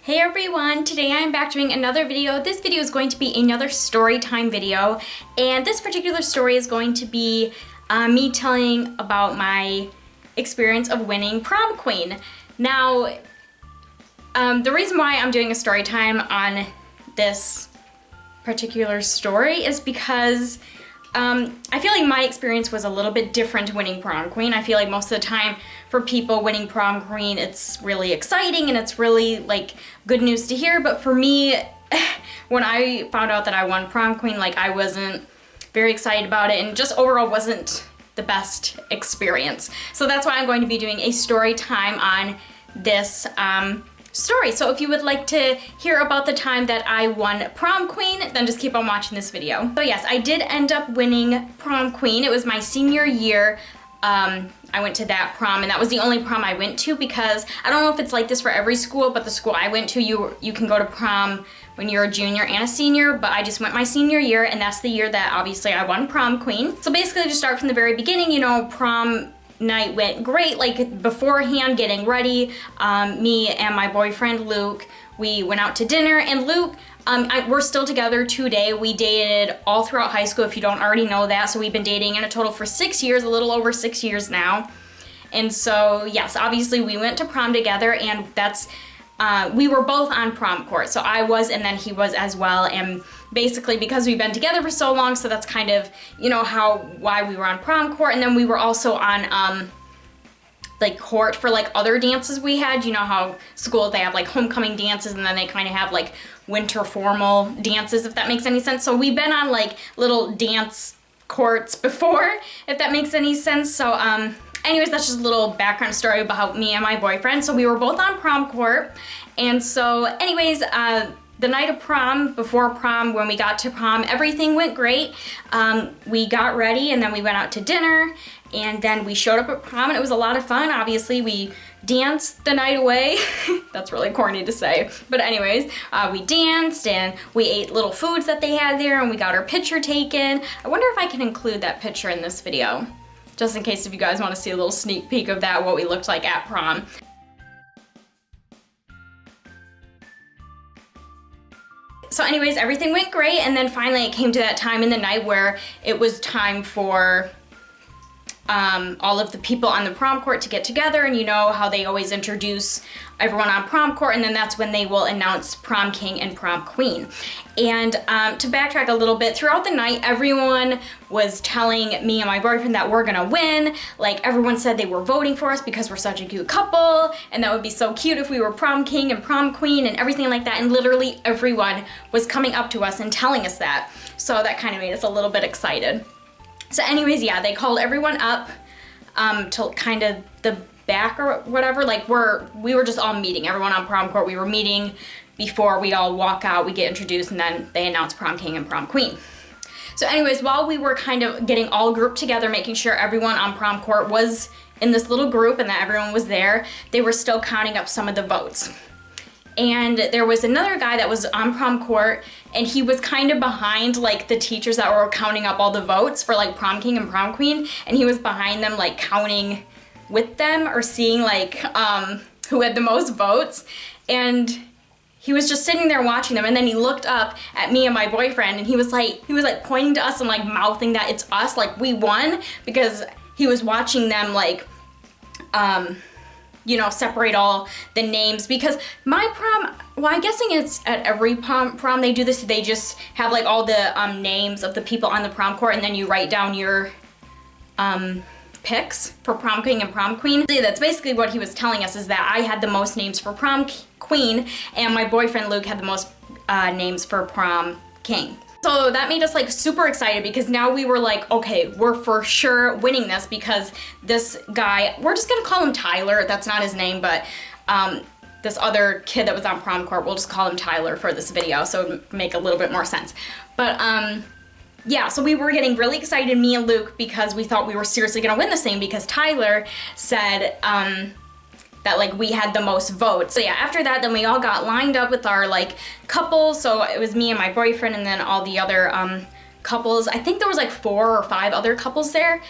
Hey everyone, today I'm back doing another video. This video is going to be another story time video, and this particular story is going to be me telling about my experience of winning Prom Queen. Now, the reason why I'm doing a story time on this particular story is because I feel like my experience was a little bit different winning Prom Queen. I feel like most of the time for people winning Prom Queen, it's really exciting and it's really like good news to hear. But for me, when I found out that I won Prom Queen, like I wasn't very excited about it and just overall wasn't the best experience. So that's why I'm going to be doing a story time on this story. So if you would like to hear about the time that I won Prom Queen, then just keep on watching this video. So yes, I did end up winning Prom Queen. It was my senior year. I went to that prom, and that was the only prom I went to because I don't know if it's like this for every school, but the school I went to, you can go to prom when you're a junior and a senior, but I just went my senior year, and that's the year that obviously I won Prom Queen. So basically to start from the very beginning, you know, prom night went great. Like beforehand, getting ready, me and my boyfriend Luke, we went out to dinner, and Luke, we're still together today. We dated all throughout high school, if you don't already know that. So we've been dating in a total for 6 years, a little over 6 years now. And so yes, obviously we went to prom together, and that's we were both on prom court. So I was, and then he was as well. And basically because we've been together for so long, so that's kind of, you know, why we were on prom court. And then we were also on like court for like other dances we had. You know how schools, they have like homecoming dances, and then they kind of have like winter formal dances, if that makes any sense. So we've been on like little dance courts before, if that makes any sense. So anyways, that's just a little background story about me and my boyfriend. So we were both on prom court. And so anyways, the night of prom, before prom, when we got to prom, everything went great. We got ready, and then we went out to dinner, and then we showed up at prom, and it was a lot of fun. Obviously, we danced the night away. That's really corny to say. But anyways, we danced, and we ate little foods that they had there, and we got our picture taken. I wonder if I can include that picture in this video, just in case if you guys want to see a little sneak peek of that, what we looked like at prom. So anyways, everything went great, and then finally it came to that time in the night where it was time for all of the people on the prom court to get together, and you know how they always introduce everyone on prom court, and then that's when they will announce prom king and prom queen. And to backtrack a little bit, throughout the night, everyone was telling me and my boyfriend that we're gonna win. Like everyone said they were voting for us because we're such a cute couple, and that would be so cute if we were prom king and prom queen and everything like that. And literally everyone was coming up to us and telling us that. So that kind of made us a little bit excited. So anyways, yeah, they called everyone up to kind of the back or whatever. Like we were just all meeting, everyone on prom court. We were meeting before we all walk out, we get introduced, and then they announce prom king and prom queen. So anyways, while we were kind of getting all grouped together, making sure everyone on prom court was in this little group and that everyone was there, they were still counting up some of the votes. And there was another guy that was on prom court, and he was kind of behind like the teachers that were counting up all the votes for like prom king and prom queen, and he was behind them like counting with them or seeing like who had the most votes. And he was just sitting there watching them, and then he looked up at me and my boyfriend, and he was like pointing to us and like mouthing that it's us, like we won, because he was watching them like you know, separate all the names. Because my prom, well, I'm guessing it's at every prom they do this. They just have like all the names of the people on the prom court, and then you write down your picks for prom king and prom queen. That's basically what he was telling us, is that I had the most names for prom queen, and my boyfriend Luke had the most names for prom king. So that made us like super excited, because now we were like, okay, we're for sure winning this, because this guy, we're just gonna call him Tyler, that's not his name, but this other kid that was on prom court, we'll just call him Tyler for this video, so it would make a little bit more sense. But yeah, so we were getting really excited, me and Luke, because we thought we were seriously gonna win this thing, because Tyler said that like we had the most votes. So yeah, after that, then we all got lined up with our like couples. So it was me and my boyfriend, and then all the other couples. I think there was like 4 or 5 other couples there.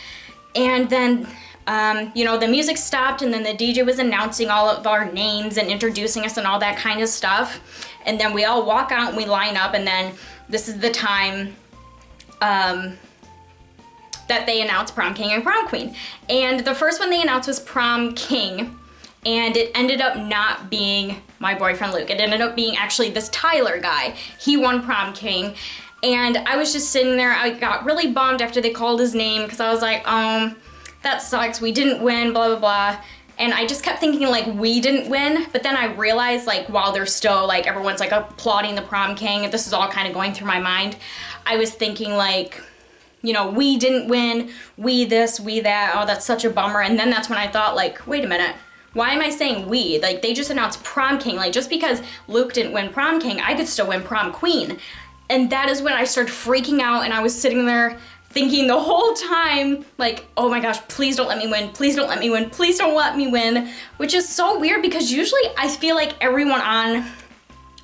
And then you know, the music stopped and then the DJ was announcing all of our names and introducing us and all that kind of stuff. And then we all walk out and we line up, and then this is the time that they announced Prom King and Prom Queen. And the first one they announced was Prom King, and it ended up not being my boyfriend Luke. It ended up being actually this Tyler guy. He won Prom King, and I was just sitting there. I got really bummed after they called his name because I was like, that sucks, we didn't win, blah, blah, blah. And I just kept thinking like we didn't win, but then I realized like while they're still like everyone's like applauding the Prom King, this is all kind of going through my mind, I was thinking like, you know, we didn't win, we this, we that, oh, that's such a bummer. And then that's when I thought like, wait a minute, why am I saying we? Like, they just announced Prom King. Like, just because Luke didn't win Prom King, I could still win Prom Queen. And that is when I started freaking out, and I was sitting there thinking the whole time, like, oh my gosh, please don't let me win, please don't let me win, please don't let me win, which is so weird because usually I feel like everyone on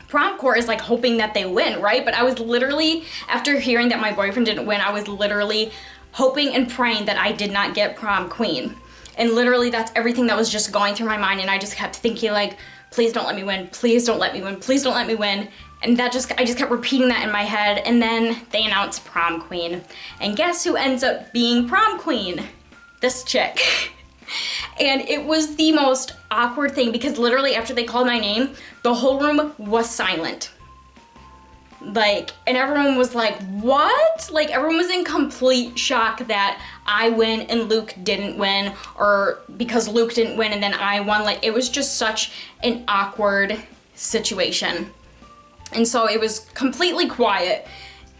prom court is like hoping that they win, right? But I was literally, after hearing that my boyfriend didn't win, I was literally hoping and praying that I did not get Prom Queen. And literally that's everything that was just going through my mind, and I just kept thinking like, please don't let me win, please don't let me win, please don't let me win. And I just kept repeating that in my head, and then they announced Prom Queen. And guess who ends up being Prom Queen? This chick. And it was the most awkward thing because literally after they called my name, the whole room was silent. Like, and everyone was like, what? Like, everyone was in complete shock that I win and Luke didn't win, or because Luke didn't win and then I won. Like, it was just such an awkward situation. And so it was completely quiet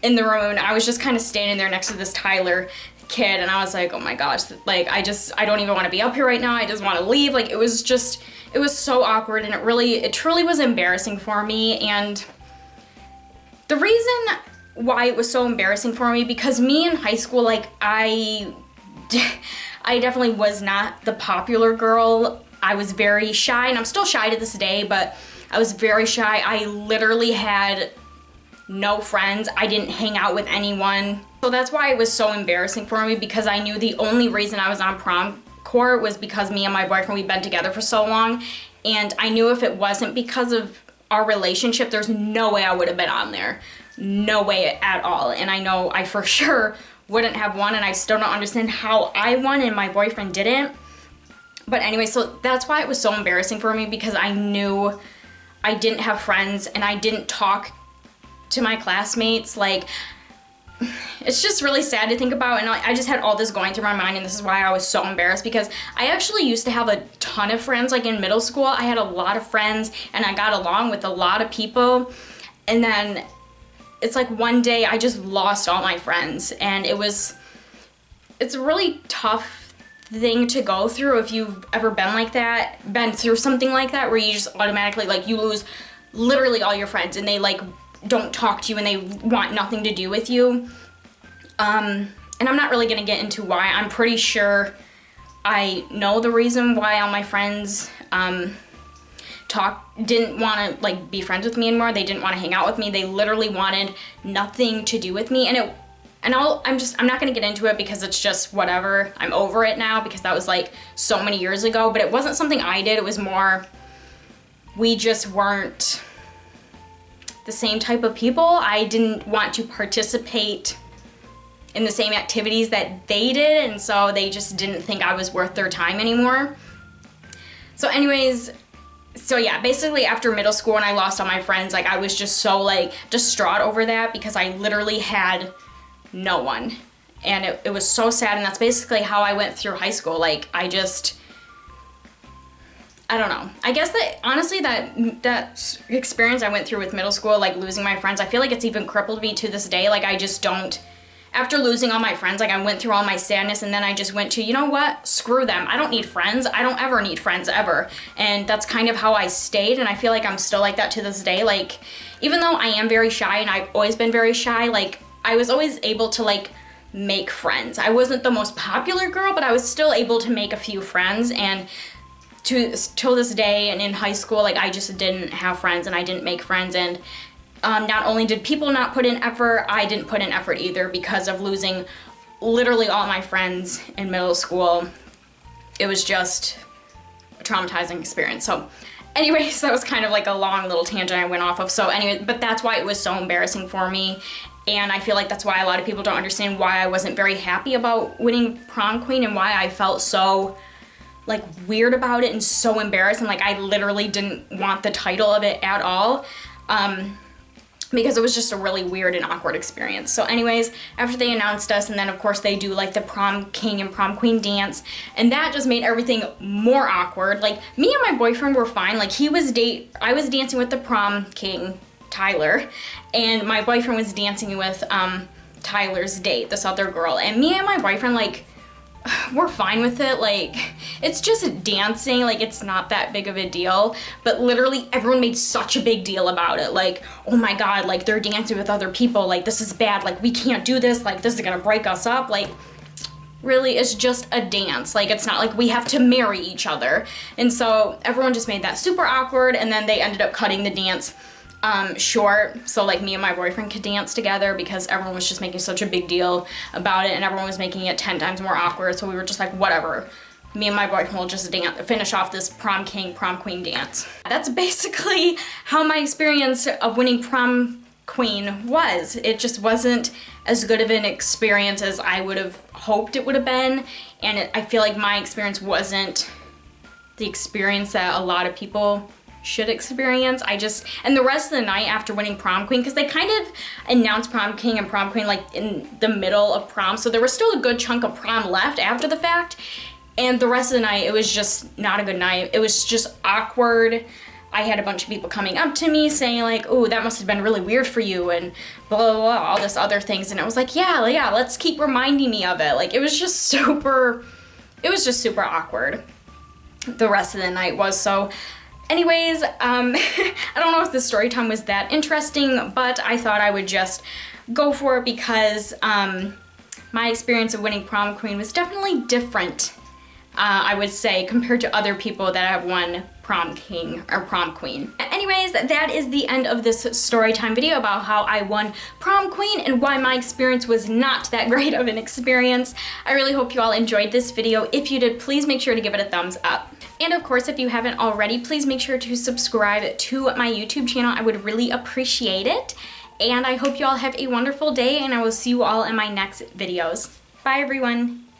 in the room, and I was just kind of standing there next to this Tyler kid, and I was like, oh my gosh, like, I don't even want to be up here right now, I just want to leave. Like, it was so awkward, and it truly was embarrassing for me. And the reason why it was so embarrassing for me, because me in high school, like, I definitely was not the popular girl. I was very shy, and I'm still shy to this day, but I was very shy. I literally had no friends. I didn't hang out with anyone. So that's why it was so embarrassing for me, because I knew the only reason I was on prom court was because me and my boyfriend, we'd been together for so long. And I knew if it wasn't because of our relationship, there's no way I would have been on there. No way at all. And I know I for sure wouldn't have won, and I still don't understand how I won and my boyfriend didn't. But anyway, so that's why it was so embarrassing for me, because I knew I didn't have friends and I didn't talk to my classmates. Like, it's just really sad to think about, and I just had all this going through my mind, and this is why I was so embarrassed, because I actually used to have a ton of friends. Like, in middle school, I had a lot of friends and I got along with a lot of people, and then it's like one day I just lost all my friends, and it's a really tough thing to go through if you've ever been through something like that, where you just automatically, like, you lose literally all your friends, and they like don't talk to you and they want nothing to do with you. And I'm not really gonna get into why. I'm pretty sure I know the reason why all my friends didn't want to like be friends with me anymore. They didn't want to hang out with me. They literally wanted nothing to do with me, and I'm not gonna get into it because it's just whatever. I'm over it now, because that was like so many years ago, but it wasn't something I did. It was more, we just weren't the same type of people. I didn't want to participate in the same activities that they did, and so they just didn't think I was worth their time anymore. So anyways, so yeah, basically after middle school when I lost all my friends, like, I was just so like distraught over that, because I literally had no one, and it was so sad. And that's basically how I went through high school. Like, I don't know. I guess that honestly that experience I went through with middle school, like losing my friends, I feel like it's even crippled me to this day. Like, I just don't, after losing all my friends, like, I went through all my sadness, and then I just went to, you know what, screw them. I don't need friends. I don't ever need friends ever. And that's kind of how I stayed, and I feel like I'm still like that to this day. Like, even though I am very shy, and I've always been very shy, like, I was always able to like make friends. I wasn't the most popular girl, but I was still able to make a few friends, and till this day and in high school, like, I just didn't have friends and I didn't make friends. And not only did people not put in effort, I didn't put in effort either, because of losing literally all my friends in middle school. it was just a traumatizing experience. So anyways, that was kind of like a long little tangent I went off of. So anyway, but that's why it was so embarrassing for me. And I feel like that's why a lot of people don't understand why I wasn't very happy about winning prom queen and why I felt so like weird about it and so embarrassed. And like I literally didn't want the title of it at all. Because it was just a really weird and awkward experience. So anyways, after they announced us, and then of course they do like the prom king and prom queen dance, and that just made everything more awkward. Like me and my boyfriend were fine. Like I was dancing with the prom king, Tyler, and my boyfriend was dancing with Tyler's date, this other girl. And me and my boyfriend, like, we're fine with it. Like, it's just dancing, like it's not that big of a deal, but literally everyone made such a big deal about it. Like, oh my god, like they're dancing with other people, like this is bad, like we can't do this, like this is gonna break us up. Like, really, it's just a dance. Like, it's not like we have to marry each other. And so everyone just made that super awkward, and then they ended up cutting the dance short, so like me and my boyfriend could dance together, because everyone was just making such a big deal about it, and everyone was making it 10 times more awkward. So we were just like, whatever, me and my boyfriend will just finish off this prom king, prom queen dance. That's basically how my experience of winning prom queen was. It just wasn't as good of an experience as I would have hoped it would have been, and I feel like my experience wasn't the experience that a lot of people should experience. And the rest of the night after winning prom queen, because they kind of announced prom king and prom queen like in the middle of prom, so there was still a good chunk of prom left after the fact, and the rest of the night it was just not a good night. It was just awkward. I had a bunch of people coming up to me saying like, oh, that must have been really weird for you, and blah, blah, blah, all this other things, and I was like, yeah, let's keep reminding me of it. Like, it was just super awkward. The rest of the night was. So anyways, I don't know if the story time was that interesting, but I thought I would just go for it because my experience of winning prom queen was definitely different, I would say, compared to other people that have won prom king or prom queen. Anyways, that is the end of this story time video about how I won prom queen and why my experience was not that great of an experience. I really hope you all enjoyed this video. If you did, please make sure to give it a thumbs up. And of course, if you haven't already, please make sure to subscribe to my YouTube channel. I would really appreciate it. And I hope you all have a wonderful day, and I will see you all in my next videos. Bye, everyone.